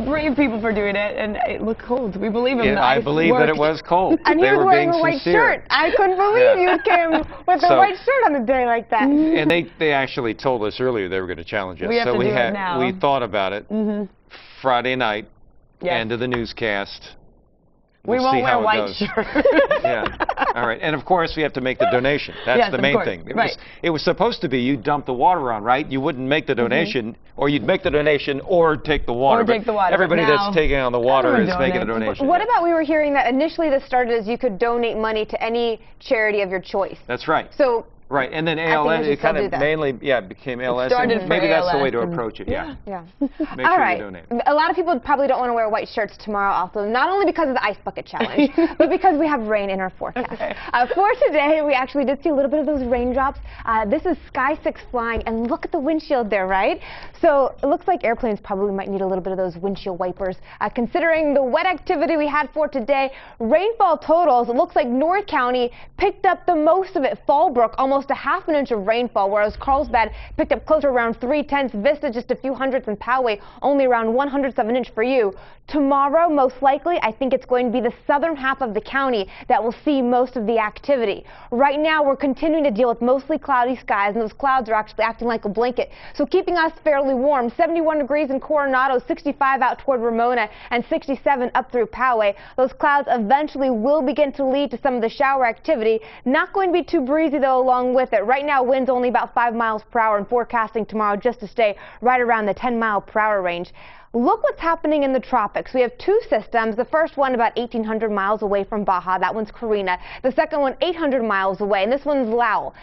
brave people for doing it, and it looked cold. We believe him. Yeah, I believe that it was cold. And he was wearing a white shirt. I couldn't believe you came with a white shirt on a day like that. And they actually told us earlier they were going to challenge us. We have to do it now. We thought about it. Friday night, end of the newscast. We won't wear white shirts. Yeah. All right. And of course, we have to make the donation. That's the main thing. It was supposed to be you dump the water on, right? You wouldn't make the donation, or you'd make the donation or take the water. Or take the water. Everybody that's taking on the water is making a donation. What about, we were hearing that initially this started as you could donate money to any charity of your choice. That's right. So. Right, and then ALS, it kind of mainly, became ALS. Maybe that's the way to approach it, Yeah. Make sure you donate. A lot of people probably don't want to wear white shirts tomorrow also, not only because of the Ice Bucket Challenge, but because we have rain in our forecast. For today, we actually did see a little bit of those raindrops. This is Sky 6 flying, and look at the windshield there, right? So it looks like airplanes probably might need a little bit of those windshield wipers. Considering the wet activity we had for today, rainfall totals, it looks like North County picked up the most of it. Fallbrook, almost a half an inch of rainfall, whereas Carlsbad picked up closer around 3/10. Vista just a few hundredths, and Poway only around 1/100 of an inch for you. Tomorrow, most likely, I think it's going to be the southern half of the county that will see most of the activity. Right now, we're continuing to deal with mostly cloudy skies, and those clouds are actually acting like a blanket, so keeping us fairly warm. 71 degrees in Coronado, 65 out toward Ramona, and 67 up through Poway. Those clouds eventually will begin to lead to some of the shower activity. Not going to be too breezy, though, along with it. Right now, winds only about 5 miles per hour, and forecasting tomorrow just to stay right around the 10-mile-per-hour range. Look what's happening in the tropics. We have two systems. The first one about 1,800 miles away from Baja. That one's Karina. The second one 800 miles away, and this one's Lowell.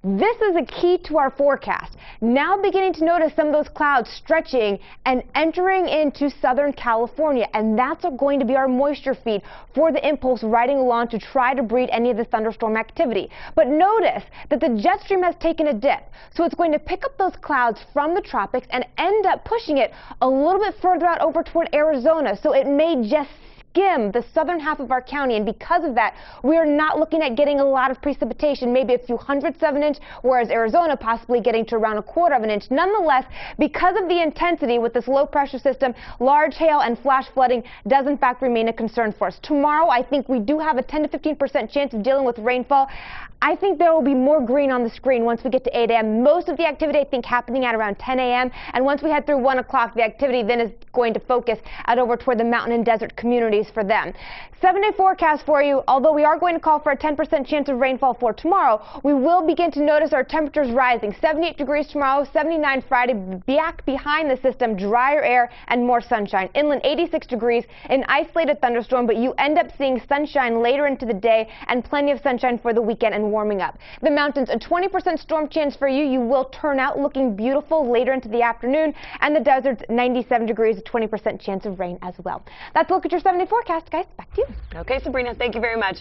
This is a key to our forecast. Now beginning to notice some of those clouds stretching and entering into Southern California, and that's going to be our moisture feed for the impulse riding along to try to breed any of the thunderstorm activity. But notice that the jet stream has taken a dip, so it's going to pick up those clouds from the tropics and end up pushing it a little bit further out over toward Arizona, so it may just skim the southern half of our county, and because of that, we are not looking at getting a lot of precipitation, maybe a few hundredths of an inch, whereas Arizona possibly getting to around 1/4 of an inch. Nonetheless, because of the intensity with this low pressure system, large hail and flash flooding does in fact remain a concern for us. Tomorrow, I think we do have a 10 to 15% chance of dealing with rainfall. I think there will be more green on the screen once we get to 8 a.m. Most of the activity, I think, happening at around 10 a.m. And once we head through 1 o'clock, the activity then is going to focus out over toward the mountain and desert communities for them. 7-day forecast for you. Although we are going to call for a 10% chance of rainfall for tomorrow, we will begin to notice our temperatures rising. 78 degrees tomorrow, 79 Friday, back behind the system, drier air and more sunshine. Inland 86 degrees, an isolated thunderstorm, but you end up seeing sunshine later into the day and plenty of sunshine for the weekend and warming up. The mountains, a 20% storm chance for you. You will turn out looking beautiful later into the afternoon, and the deserts 97 degrees, a 20% chance of rain as well. That's a look at your 7-day forecast, guys. Back to you. Okay, Sabrina, thank you very much.